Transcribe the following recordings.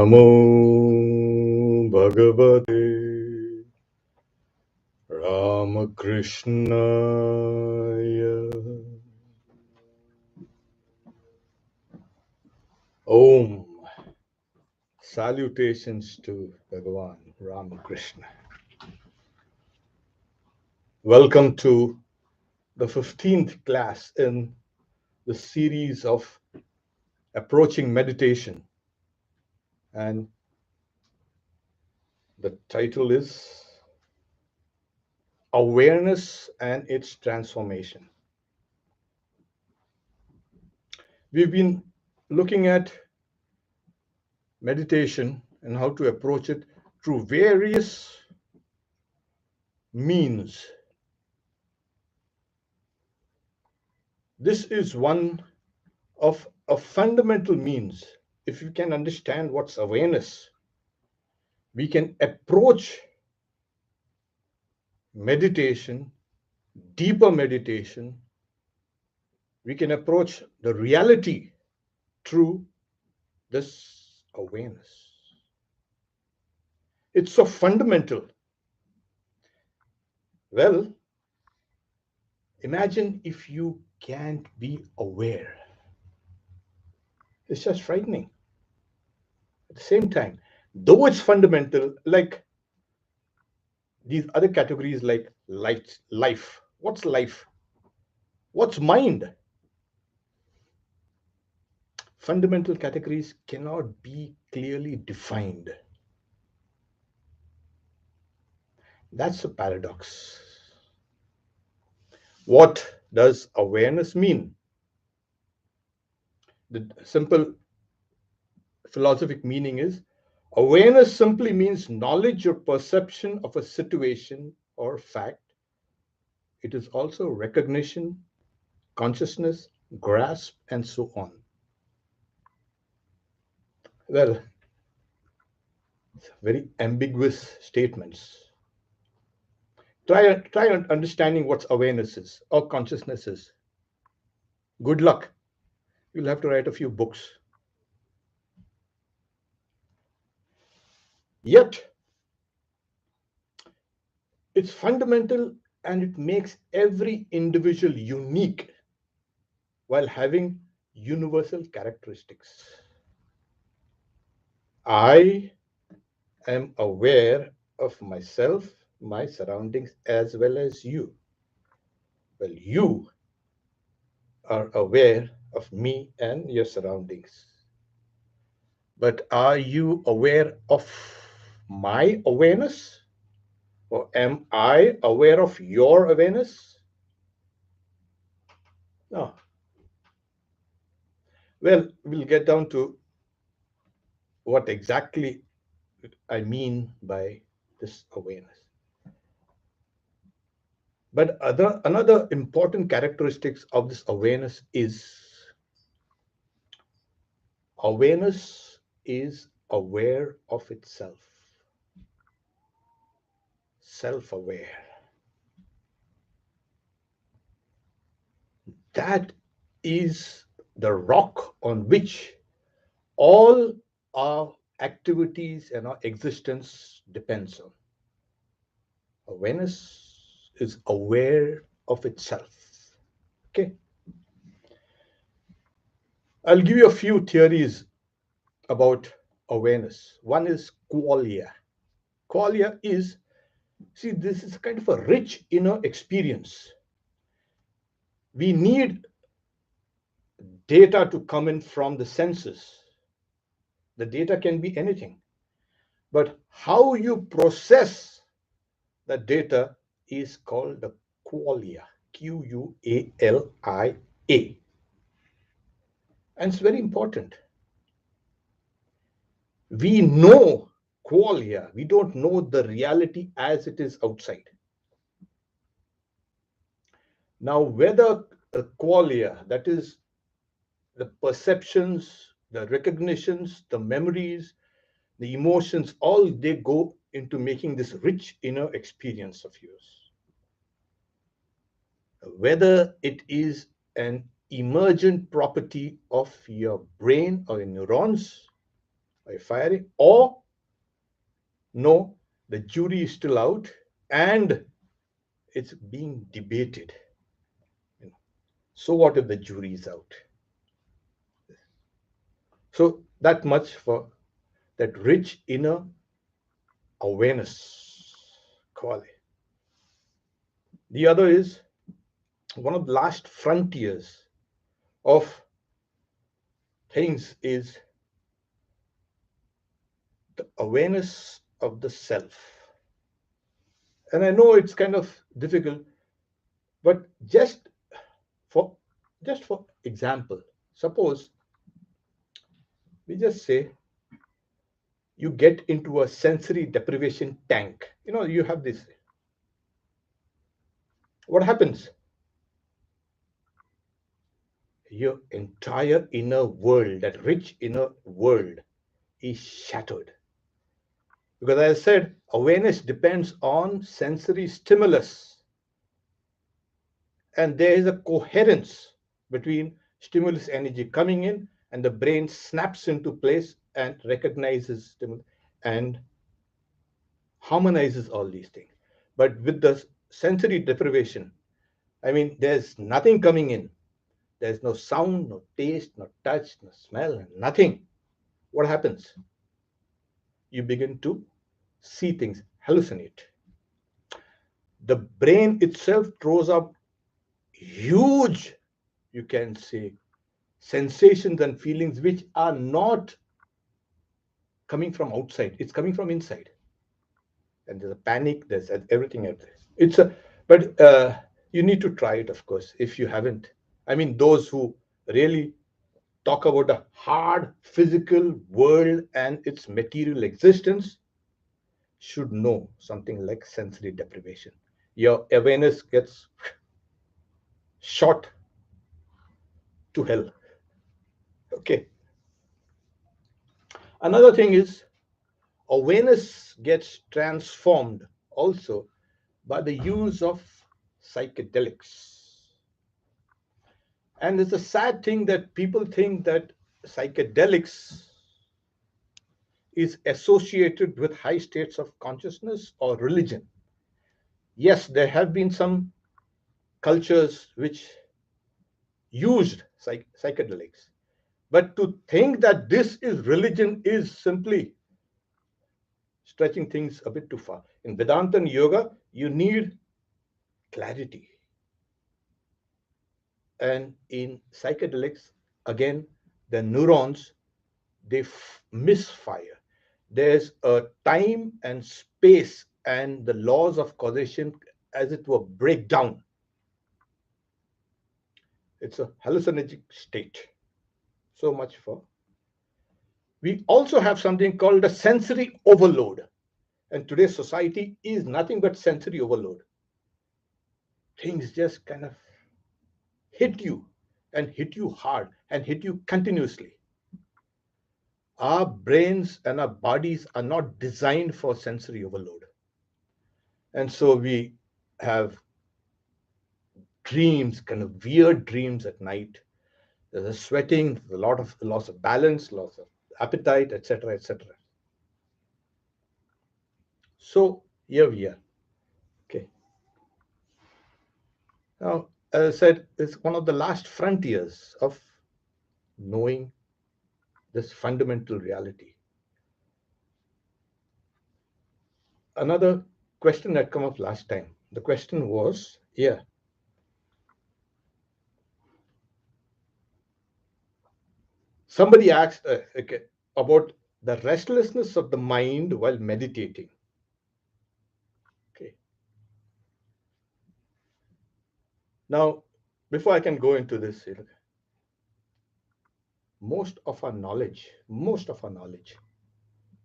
Namo Bhagavate Ramakrishnaya. Om. Salutations to Bhagavan Ramakrishna. Welcome to the 15th class in the series of approaching meditation. And the title is Awareness and its Transformation. We've been looking at meditation and how to approach it through various means. This is one of a fundamental means. If you can understand what's awareness, we can approach meditation, deeper meditation. We can approach the reality through this awareness. It's so fundamental. Well, imagine if you can't be aware. It's just frightening. At the same time, though it's fundamental, like these other categories like life. What's life? What's mind? Fundamental categories cannot be clearly defined. That's a paradox. What does awareness mean? The simple philosophic meaning is awareness simply means knowledge or perception of a situation or fact. It is also recognition, consciousness, grasp, and so on. Well, very ambiguous statements. Try understanding what awareness is or consciousness is. Good luck. You'll have to write a few books. Yet, it's fundamental and it makes every individual unique while having universal characteristics. I am aware of myself, my surroundings, as well as you. Well, you are aware of me and your surroundings. But are you aware of my awareness? Or am I aware of your awareness? No. Well, we'll get down to what exactly I mean by this awareness. But another important characteristics of this awareness is aware of itself, self-aware. That is the rock on which all our activities and our existence depends on. Awareness is aware of itself. Okay. I'll give you a few theories about awareness. One is qualia. Qualia is, see, this is kind of a rich inner experience. We need data to come in from the senses. The data can be anything. But how you process the data is called the qualia, Qualia. And it's very important. We know qualia, we don't know the reality as it is outside. Now, whether qualia, that is the perceptions, the recognitions, the memories, the emotions, all they go into making this rich inner experience of yours. Whether it is an emergent property of your brain or your neurons, Are you firing? Or no, the jury is still out and it's being debated. You know. So what if the jury is out? So that much for that rich inner awareness. Quality. The other is one of the last frontiers of things is the awareness of the self. And I know it's kind of difficult, but for just for example, suppose we just say you get into a sensory deprivation tank. You have this. What happens? Your entire inner world, that rich inner world, is shattered. Because as I said, awareness depends on sensory stimulus, and there is a coherence between stimulus energy coming in and the brain snaps into place and recognizes stimulus and harmonizes all these things. But with the sensory deprivation, I mean, there's nothing coming in. There's no sound, no taste, no touch, no smell, nothing. What happens? You begin to see things, hallucinate. The brain itself throws up huge, you can say, sensations and feelings which are not coming from outside, it's coming from inside. And there's a panic, there's everything out there. But you need to try it, of course, if you haven't. I mean, those who really talk about a hard physical world and its material existence should know something like sensory deprivation. Your awareness gets shot to hell. Okay. Another thing is awareness gets transformed also by the use of psychedelics. And it's a sad thing that people think that psychedelics is associated with high states of consciousness or religion. Yes, there have been some cultures which used psychedelics. But to think that this is religion is simply stretching things a bit too far. In Vedanta and yoga, you need clarity. And in psychedelics, again, the neurons, they misfire. There's a time and space and the laws of causation, as it were, break down. It's a hallucinogenic state. So much for. We also have something called a sensory overload. And today's society is nothing but sensory overload. Things just kind of hit you and hit you hard and hit you continuously. Our brains and our bodies are not designed for sensory overload. And so we have dreams, kind of weird dreams at night. There's a sweating, a lot of loss of balance, loss of appetite, etc., etc. So here we are. Okay. Now, as I said, it's one of the last frontiers of knowing this fundamental reality. Another question that came up last time. The question was, yeah, somebody asked okay, about the restlessness of the mind while meditating. Okay. Now, before I can go into this, most of our knowledge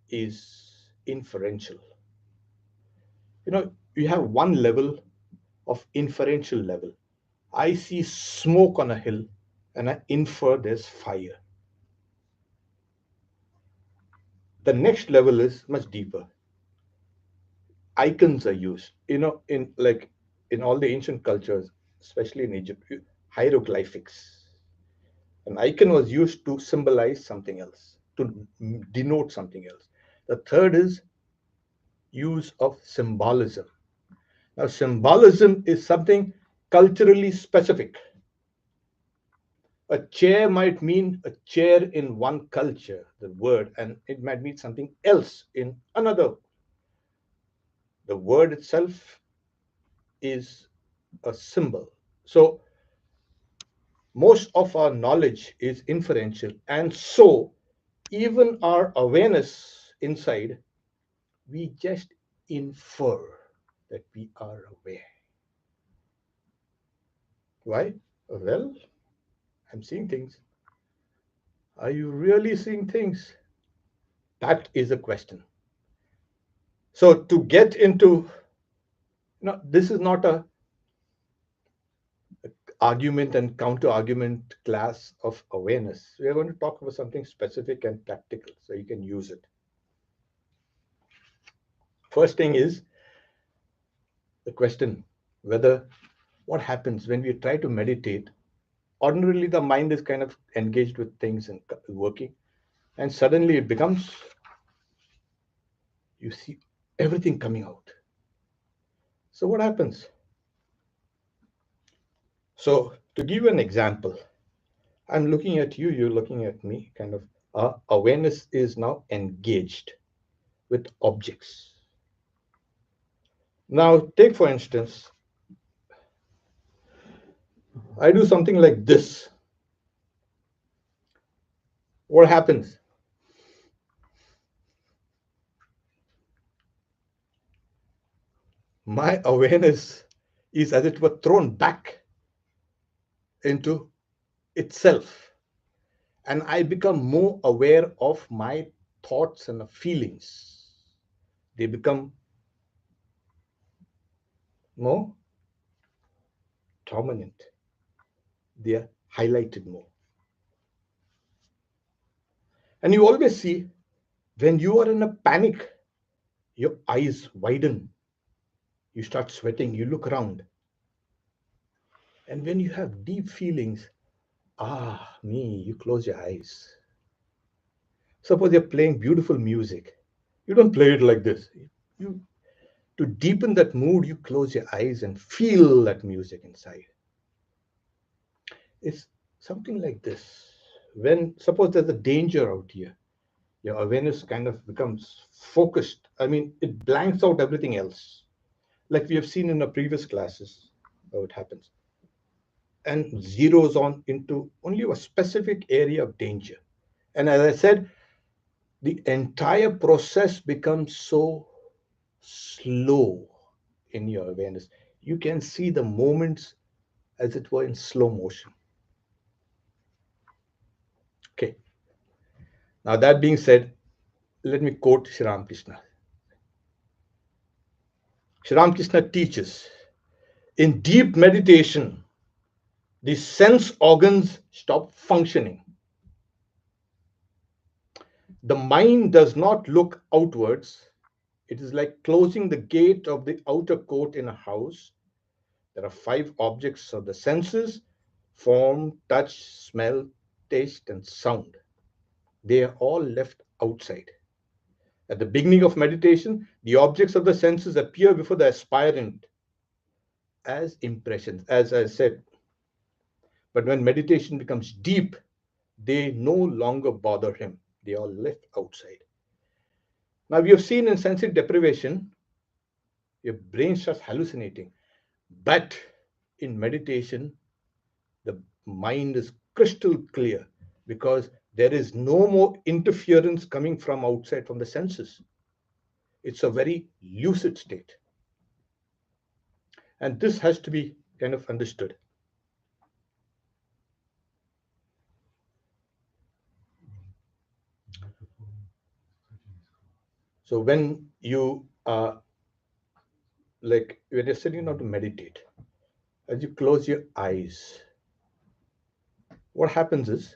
is inferential. You have one level of inferential level. I see smoke on a hill and I infer there's fire. The next level is much deeper. Icons are used, in all the ancient cultures, especially in Egypt, hieroglyphics. An icon was used to symbolize something else, to denote something else. The third is use of symbolism. Now, symbolism is something culturally specific. A chair might mean a chair in one culture, the word, and it might mean something else in another. The word itself is a symbol. So, most of our knowledge is inferential, and so even our awareness inside, we just infer that we are aware. Why? Well, I'm seeing things. Are you really seeing things? That is a question. So to get into, this is not a argument and counter argument class of awareness. We are going to talk about something specific and practical so you can use it. First thing is the question whether what happens when we try to meditate. Ordinarily, the mind is kind of engaged with things and working, and suddenly it becomes, you see everything coming out. So, what happens? So, to give you an example, I'm looking at you, you're looking at me, kind of. Our awareness is now engaged with objects. Now, take for instance, I do something like this. What happens? My awareness is as it were thrown back into itself, and I become more aware of my thoughts and feelings. They become more dominant, they are highlighted more. And you always see when you are in a panic, your eyes widen, you start sweating, you look around. And when you have deep feelings, you close your eyes. Suppose you're playing beautiful music. You don't play it like this. You To deepen that mood, you close your eyes and feel that music inside. It's something like this. When suppose there's a danger out here, your awareness kind of becomes focused. I mean, it blanks out everything else, like we have seen in our previous classes how it happens, and zeroes on into only a specific area of danger. And as I said, the entire process becomes so slow in your awareness. You can see the moments as it were in slow motion. Okay. Now, that being said, let me quote Sri Ramakrishna. Sri Ramakrishna teaches in deep meditation, the sense organs stop functioning. The mind does not look outwards. It is like closing the gate of the outer court in a house. There are five objects of the senses: form, touch, smell, taste, and sound. They are all left outside. At the beginning of meditation, the objects of the senses appear before the aspirant as impressions, as I said. But when meditation becomes deep, they no longer bother him. They are left outside. Now, we have seen in sensory deprivation, your brain starts hallucinating. But in meditation, the mind is crystal clear because there is no more interference coming from outside from the senses. It's a very lucid state. And this has to be kind of understood. So when you are like when you're sitting down to meditate, as you close your eyes, what happens is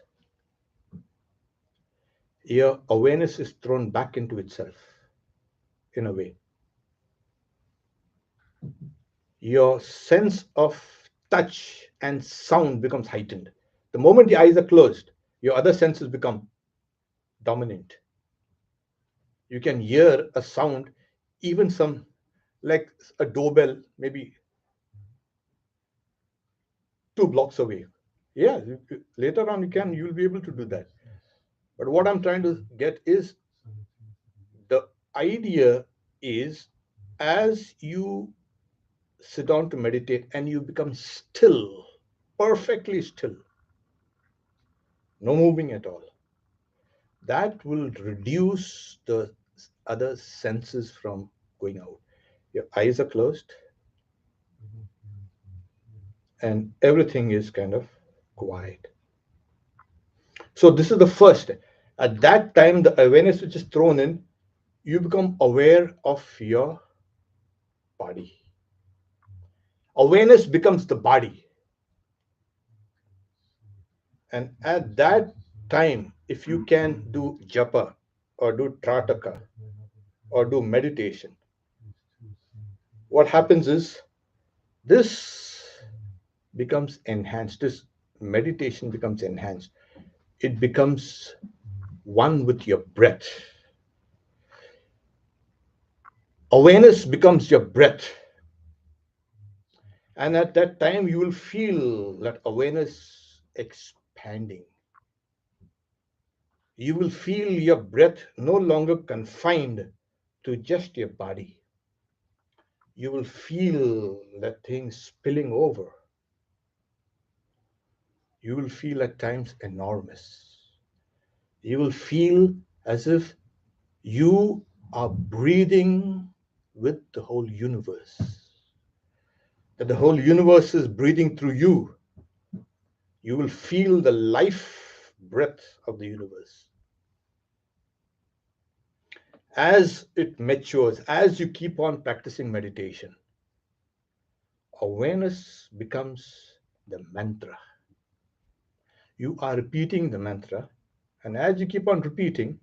your awareness is thrown back into itself in a way. Your sense of touch and sound becomes heightened. The moment the eyes are closed, your other senses become dominant. You can hear a sound, even some like a doorbell, maybe 2 blocks away. Yeah, later on you'll be able to do that. But what I'm trying to get is the idea is as you sit down to meditate and you become still, perfectly still, no moving at all, that will reduce the other senses from going out. Your eyes are closed and everything is kind of quiet. So, this is the first. At that time, the awareness which is thrown in, you become aware of your body. Awareness becomes the body. And at that time, if you can do japa or do trataka or do meditation, what happens is this becomes enhanced. This meditation becomes enhanced. It becomes one with your breath. Awareness becomes your breath. And at that time, you will feel that awareness expanding. You will feel your breath no longer confined to just your body. You will feel that thing spilling over. You will feel at times enormous. You will feel as if you are breathing with the whole universe, that the whole universe is breathing through you. You will feel the life breath of the universe. As it matures, as you keep on practicing meditation, awareness becomes the mantra. You are repeating the mantra, and as you keep on repeating,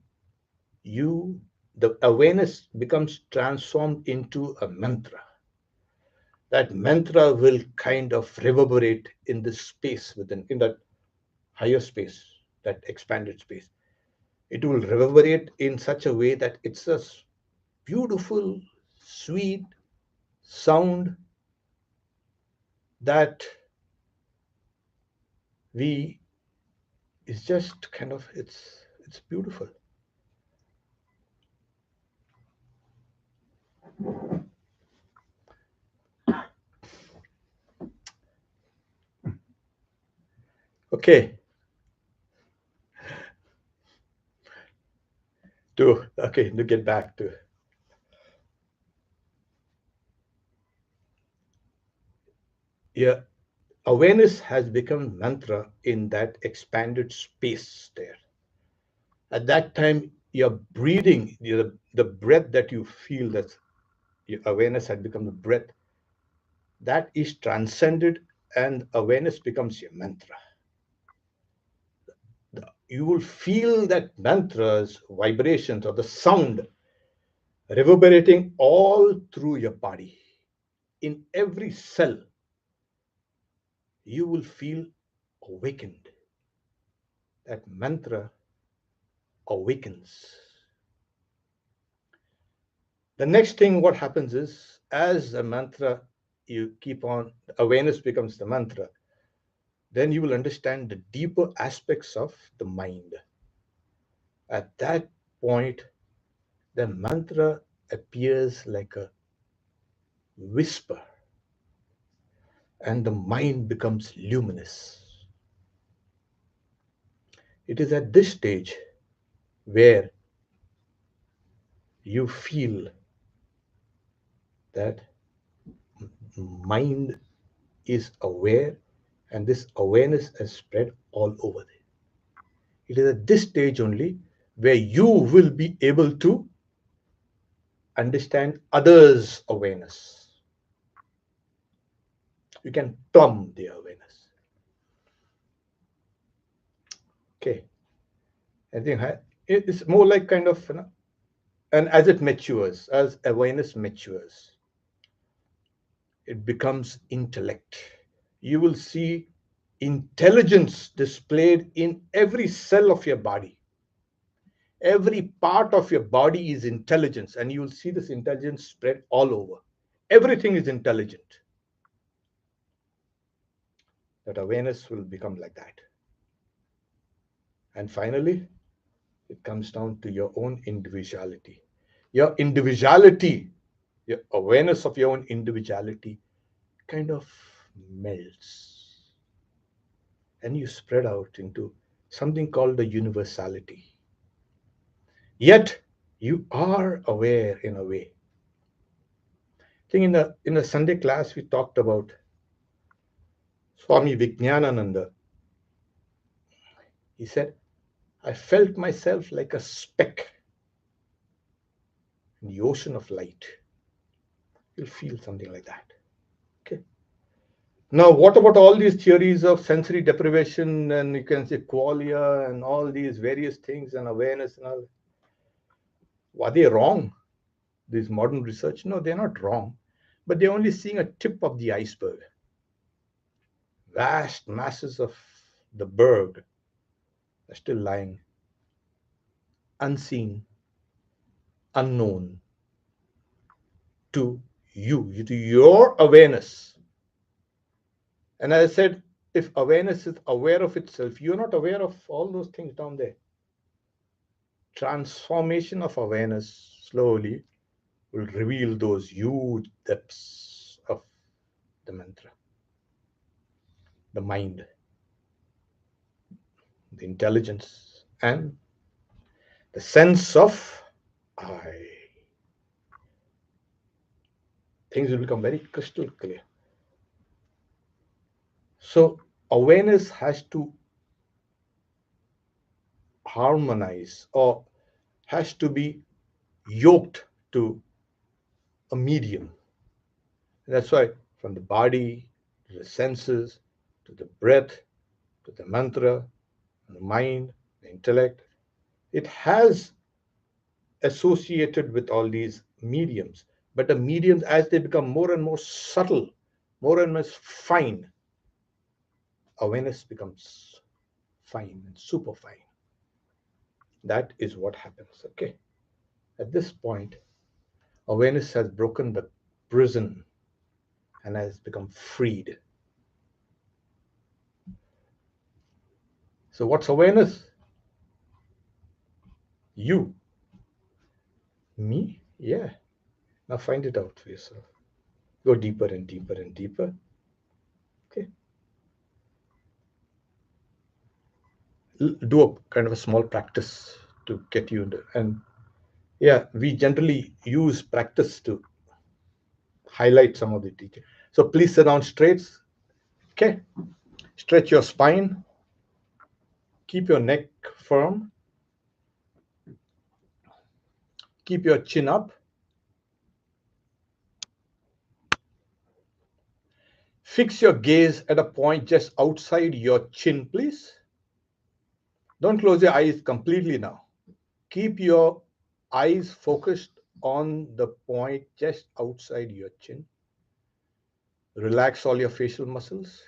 you the awareness becomes transformed into a mantra. That mantra will kind of reverberate in this space within, in that higher space, that expanded space. It will reverberate in such a way that it's a beautiful, sweet sound that we is just kind of it's beautiful. Okay, to get back to, yeah, awareness has become mantra in that expanded space there. At that time, your breathing, the breath that you feel, that your awareness had become the breath, that is transcended, and awareness becomes your mantra. You will feel that mantra's vibrations or the sound reverberating all through your body. In every cell, you will feel awakened. That mantra awakens. The next thing, what happens is, as the mantra, you keep on, awareness becomes the mantra, then you will understand the deeper aspects of the mind. At that point, the mantra appears like a whisper, and the mind becomes luminous. It is at this stage where you feel that mind is aware, and this awareness is spread all over there. It is at this stage only where you will be able to understand others' awareness. You can plumb their awareness. Okay. I think it's more like kind of, and as it matures, as awareness matures, it becomes intellect. You will see intelligence displayed in every cell of your body. Every part of your body is intelligence, and you will see this intelligence spread all over. Everything is intelligent. That awareness will become like that. And finally, it comes down to your own individuality. Your individuality, your awareness of your own individuality kind of melts, and you spread out into something called the universality. Yet you are aware in a way. I think in the Sunday class we talked about Swami Vijnanananda. He said, I felt myself like a speck in the ocean of light. You'll feel something like that. Okay. Now, what about all these theories of sensory deprivation and you can say qualia and all these various things and awareness and all? Are they wrong? This modern research? No, they're not wrong, but they're only seeing a tip of the iceberg. Vast masses of the berg are still lying unseen, unknown to you, to your awareness. And as I said, if awareness is aware of itself, you're not aware of all those things down there. Transformation of awareness slowly will reveal those huge depths of the mantra, the mind, the intelligence, and the sense of I. Things will become very crystal clear. So, awareness has to harmonize or has to be yoked to a medium. That's why, from the body to the senses to the breath to the mantra, the mind, the intellect, it has associated with all these mediums. But the mediums, as they become more and more subtle, more and more fine, awareness becomes fine and super fine. That is what happens. Okay. At this point, awareness has broken the prison and has become freed. So, what's awareness? You, me, yeah. Now find it out for yourself. Go deeper and deeper and deeper. Okay. Do a kind of a small practice to get you into. And yeah, we generally use practice to highlight some of the teaching. So please sit down straight. Okay. Stretch your spine. Keep your neck firm. Keep your chin up. Fix your gaze at a point just outside your chin, please. Don't close your eyes completely now. Keep your eyes focused on the point just outside your chin. Relax all your facial muscles.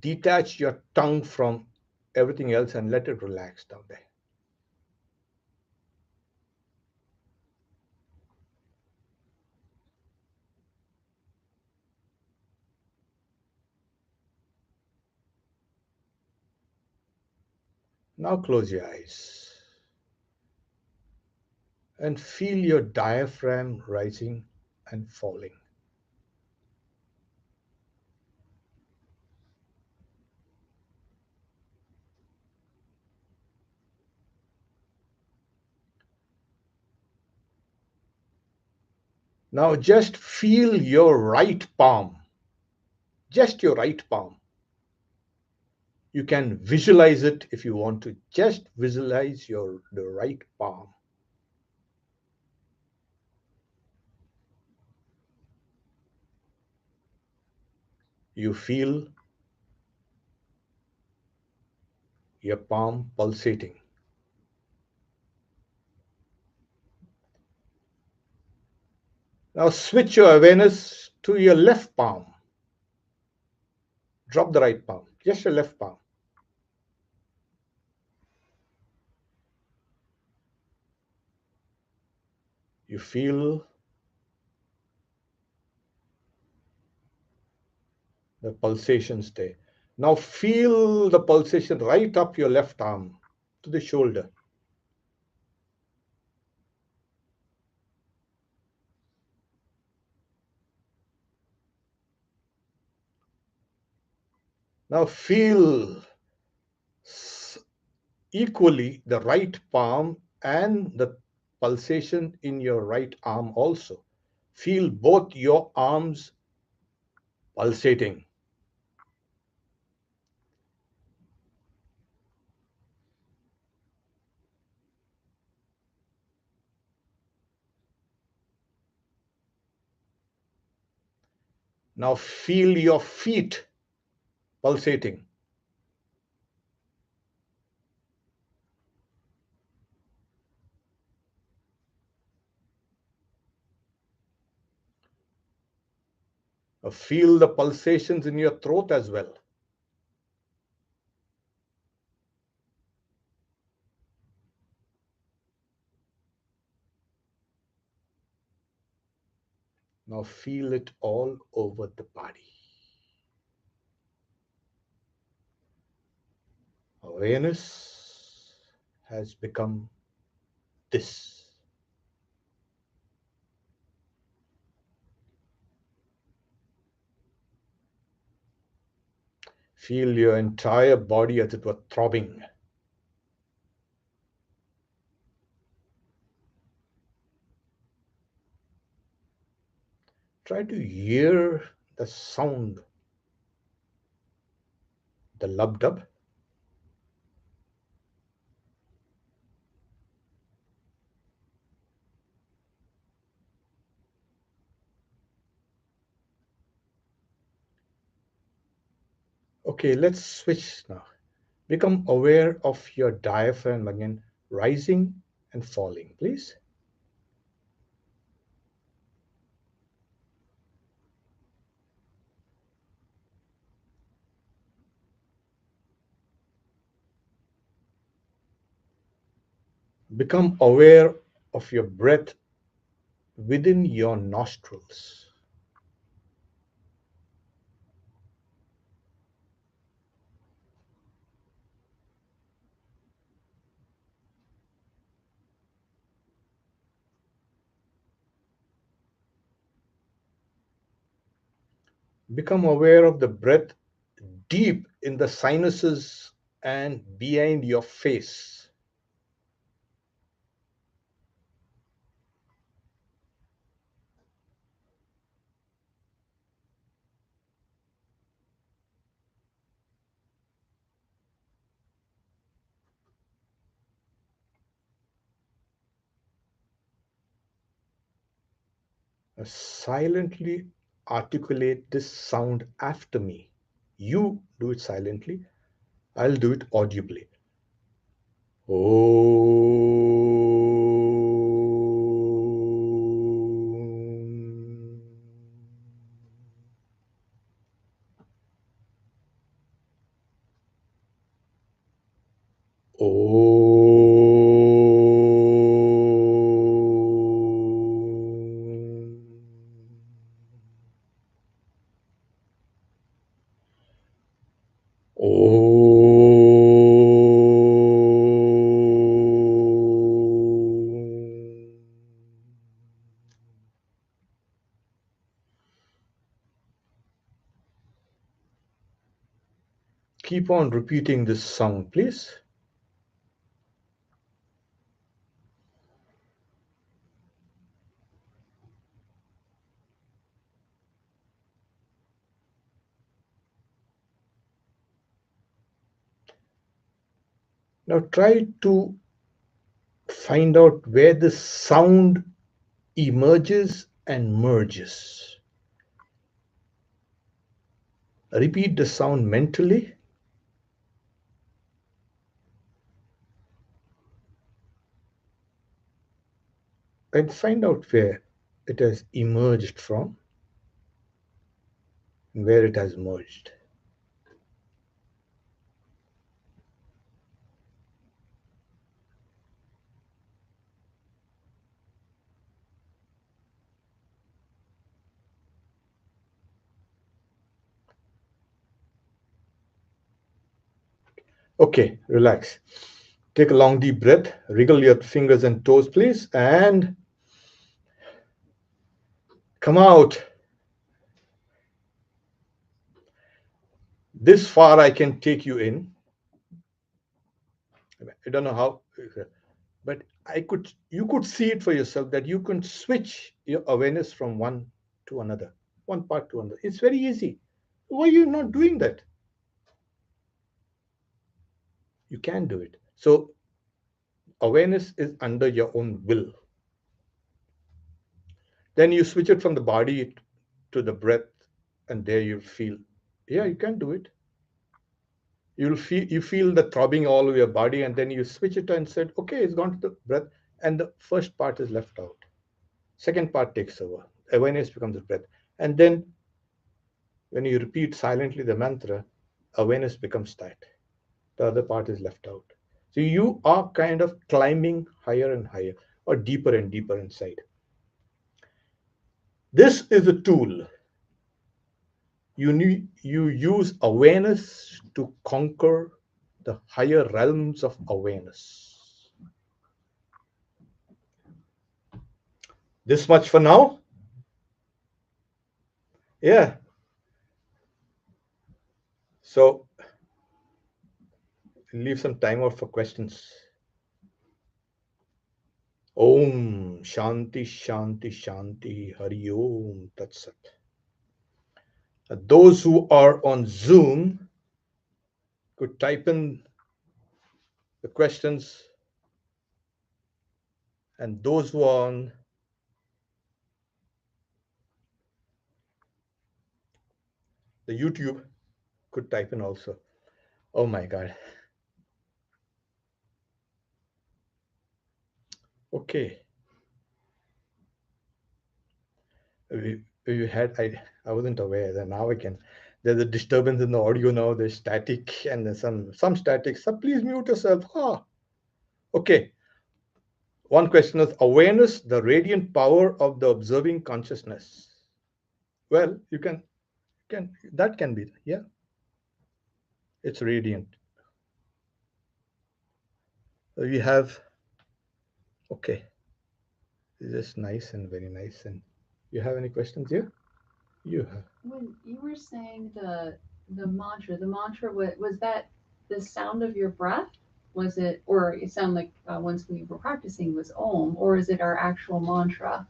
Detach your tongue from everything else and let it relax down there. Now close your eyes and feel your diaphragm rising and falling. Now just feel your right palm, just your right palm. You can visualize it if you want to. Just visualize the right palm. You feel your palm pulsating. Now switch your awareness to your left palm. Drop the right palm, just your left palm. You feel the pulsations there. Now feel the pulsation right up your left arm to the shoulder. Now feel equally the right palm and the pulsation in your right arm also. Feel both your arms pulsating. Now feel your feet pulsating. Feel the pulsations in your throat as well. Now feel it all over the body. Awareness has become this. Feel your entire body as it were throbbing. Try to hear the sound, the lub dub. Okay, let's switch now. Become aware of your diaphragm again, rising and falling, please. Become aware of your breath within your nostrils. Become aware of the breath deep in the sinuses and behind your face. Silently articulate this sound after me. You do it silently, I'll do it audibly. Keep on repeating this sound, please. Now try to find out where the sound emerges and merges. Repeat the sound mentally and find out where it has emerged from and where it has merged. Okay, relax. Take a long deep breath. Wriggle your fingers and toes, please, and come out. This far I can take you in. I don't know how, but you could see it for yourself that you can switch your awareness from one to another, one part to another. It's very easy. Why are you not doing that? You can do it. So awareness is under your own will. Then you switch it from the body to the breath, and there you feel. Yeah, you can do it. You feel the throbbing all over your body, and then you switch it and said, okay, it's gone to the breath, and the first part is left out. Second part takes over. Awareness becomes the breath. And then when you repeat silently the mantra, awareness becomes that. The other part is left out. So you are kind of climbing higher and higher, or deeper and deeper inside. This is a tool. You use awareness to conquer the higher realms of awareness. This much for now. Yeah. So leave some time out for questions. Om Shanti Shanti Shanti Hari Om Tat Sat. Those who are on Zoom could type in the questions, and those who are on the YouTube could type in also. Oh my God. Okay. We had I wasn't aware that now I can. There's a disturbance in the audio now. There's static and there's some static. So please mute yourself. Ah. Okay. One question is awareness, the radiant power of the observing consciousness. Well, you can that can be, yeah, it's radiant. We have, okay, this is nice and very nice. And you have any questions here? You have. When you were saying the mantra was that the sound of your breath? Was it, or it sounded like once we were practicing was Om, or is it our actual mantra,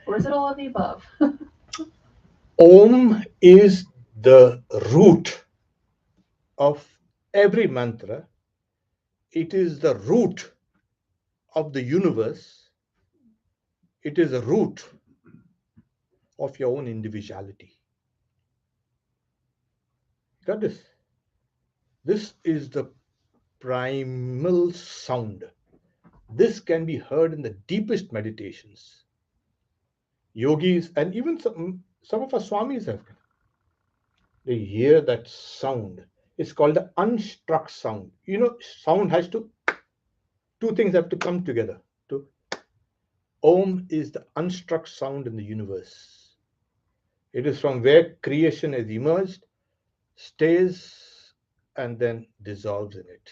or is it all of the above? Om is the root of every mantra. It is the root of the universe. It is a root of your own individuality. Got this? This is the primal sound. This can be heard in the deepest meditations. Yogis and even some of our swamis have, they hear that sound. It's called the unstruck sound. Sound has to, two things have to come together. To Om is the unstruck sound in the universe. It is from where creation has emerged, stays, and then dissolves in it.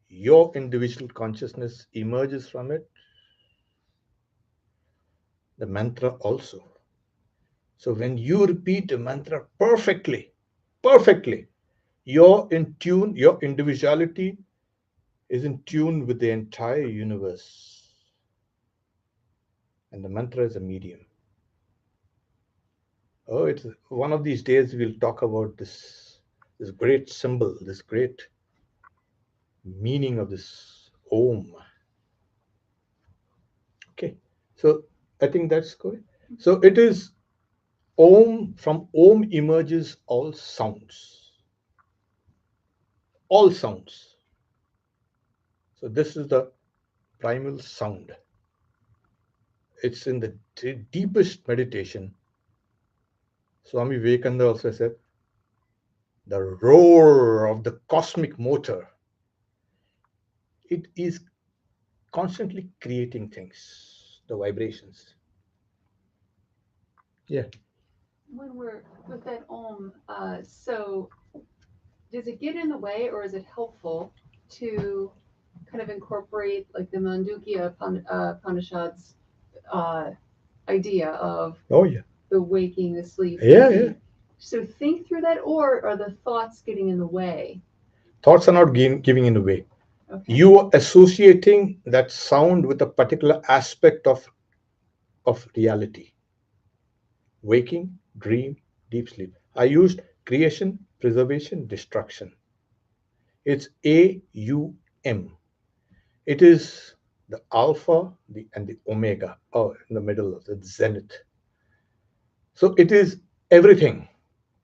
Your individual consciousness emerges from it, the mantra also. So when you repeat the mantra perfectly, perfectly, you're in tune, your individuality is in tune with the entire universe. And the mantra is a medium. Oh, it's one of these days we'll talk about this great symbol, this great meaning of this Om. Okay. So I think that's good. So it is Om, from Om emerges all sounds. All sounds. So this is the primal sound. It's in the deepest meditation. Swami Vivekananda also said, the roar of the cosmic motor. It is constantly creating things, the vibrations. Yeah. When we're with that Om, so does it get in the way or is it helpful to kind of incorporate like the Mandukya Upanishad's uh, idea of Oh yeah. the waking, the sleep, Yeah, waking. yeah. So think through that, or are the thoughts getting in the way? Thoughts are not giving in away. Okay. You are associating that sound with a particular aspect of reality. Waking, dream, deep sleep. I used creation, preservation, destruction. It's AUM. It is the alpha and the omega, or in the middle of the zenith. So it is everything.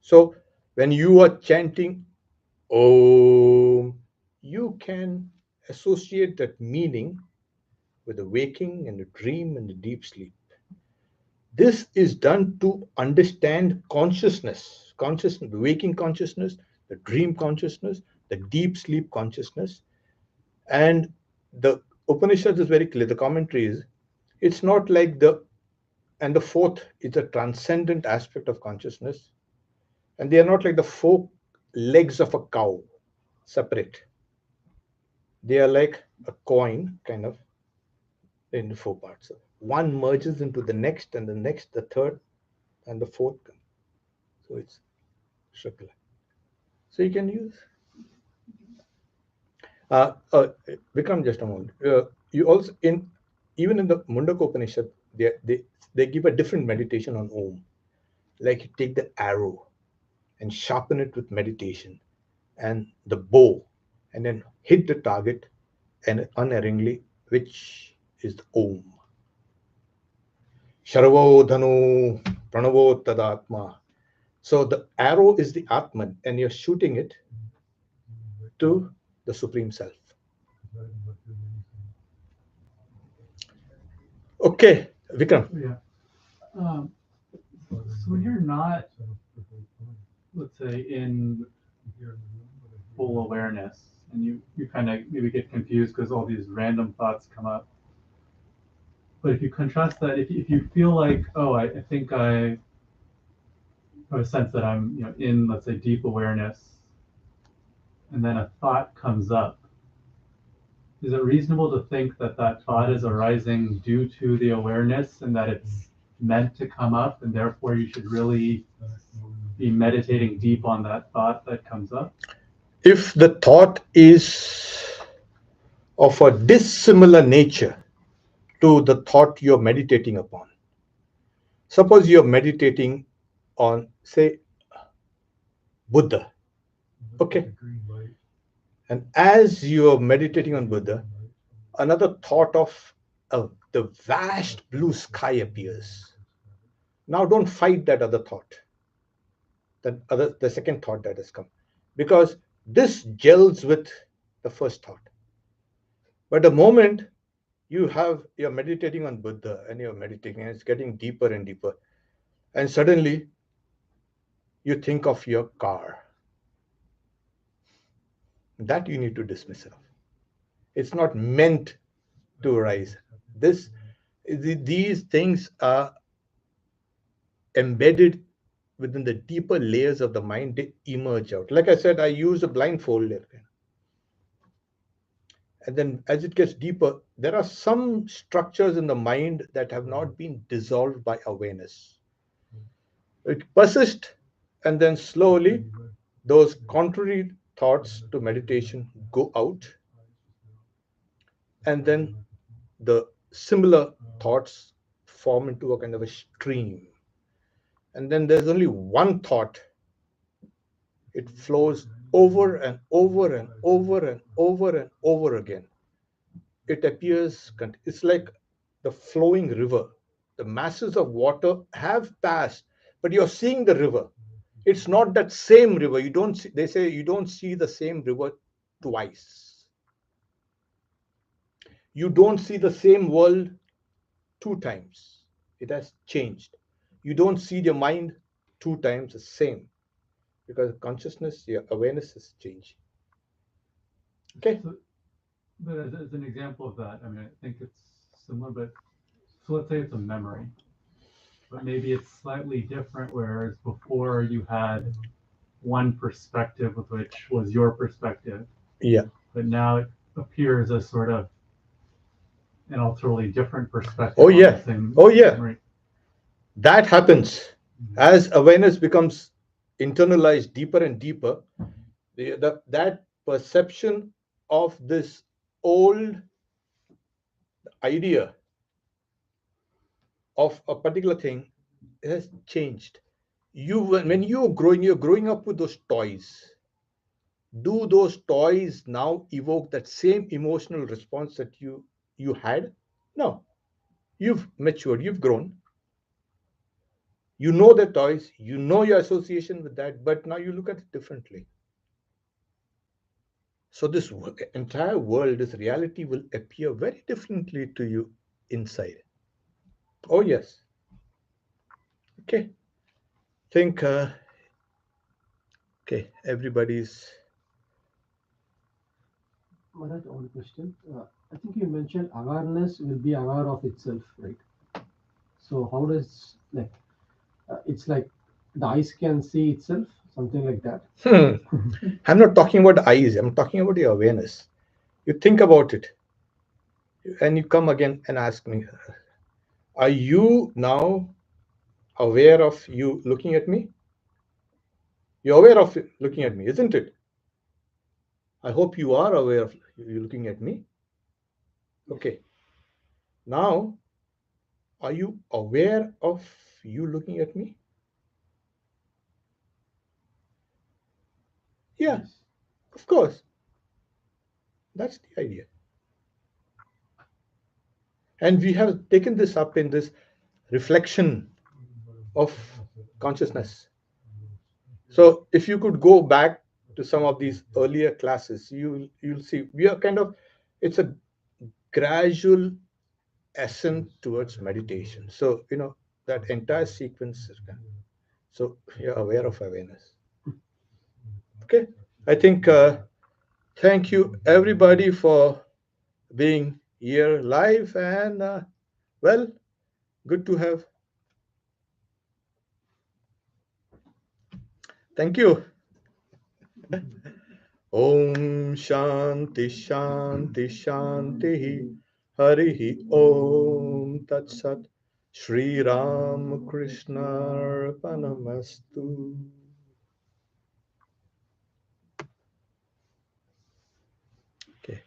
So when you are chanting Om, you can associate that meaning with the waking and the dream and the deep sleep. This is done to understand consciousness, the waking consciousness, the dream consciousness, the deep sleep consciousness. And the Upanishad is very clear. The commentary is it's not like and the fourth is a transcendent aspect of consciousness. And they are not like the four legs of a cow, separate. They are like a coin, kind of, in four parts. One merges into the next, and the next, the third, and the fourth. So it's Shakla. So you can use. Uh, uh, Vikram, just a moment. You also even in the Mundaka Upanishad, they give a different meditation on Om. Like you take the arrow and sharpen it with meditation, and the bow, and then hit the target, and unerringly, which is the Om. Sharvo Dhanu Pranavo Tadatma. So the arrow is the Atman, and you're shooting it to the Supreme Self. Okay, Vikram. Yeah. Um, so when you're not, let's say, in full awareness, and you kind of maybe get confused because all these random thoughts come up. But if you contrast that, if you feel like, oh, I think I have a sense that I'm, in, let's say, deep awareness, and then a thought comes up, is it reasonable to think that that thought is arising due to the awareness and that it's meant to come up, and therefore you should really be meditating deep on that thought that comes up? If the thought is of a dissimilar nature to the thought you're meditating upon, suppose you're meditating on, say, Buddha, okay? And as you're meditating on Buddha, another thought of the vast blue sky appears. Now don't fight that other thought, the second thought that has come, because this gels with the first thought. But the moment you're meditating on Buddha, and you're meditating, and it's getting deeper and deeper, and suddenly you think of your car, that you need to dismiss it off. It's not meant to arise. This these things are embedded within the deeper layers of the mind. They emerge out. Like I said, I use a blindfold there. And then as it gets deeper, there are some structures in the mind that have not been dissolved by awareness. It persists, and then slowly those contrary thoughts to meditation go out, and then the similar thoughts form into a kind of a stream. And then there's only one thought. It flows over and over and over and over and over again. It appears, it's like the flowing river. The masses of water have passed, but you're seeing the river. It's not that same river. You don't see, they say you don't see the same river twice. You don't see the same world two times. It has changed. You don't see your mind two times the same, because consciousness, your awareness has changed. Okay. So, but as an example of that, I mean, I think it's similar, but so let's say it's a memory, but maybe it's slightly different, whereas before you had one perspective, which was your perspective, Yeah. but now it appears as sort of an ultimately different perspective Oh on yeah, the same oh yeah, memory. that happens as awareness becomes internalized deeper and deeper. That perception of this old idea of a particular thing has changed. When you're growing up with those toys. Do those toys now evoke that same emotional response that you had? No. You've matured, you've grown. You know the toys, you know your association with that, but now you look at it differently. So this entire world, this reality will appear very differently to you inside. Oh yes. Okay. Think okay, everybody's Maharaj, one question. I think you mentioned awareness will be aware of itself, right? So how does like it's like the eyes can see itself, something like that. I'm not talking about eyes, I'm talking about your awareness. You think about it and you come again and ask me, are you now aware of you looking at me? You're aware of looking at me, isn't it? I hope you are aware of you looking at me. Okay. Now, are you aware of you looking at me? Yeah, Yes. of course. That's the idea. And we have taken this up in this reflection of consciousness. So if you could go back to some of these earlier classes, you'll see we are kind of it's a gradual ascent towards meditation. So that entire sequence is so you're aware of awareness. Okay, I think thank you everybody for being here live and well, good to have. Thank you. Om Shanti Shanti Shanti Hari Om Tat Sat Shri Ram Krishna Arpanamastu. Okay.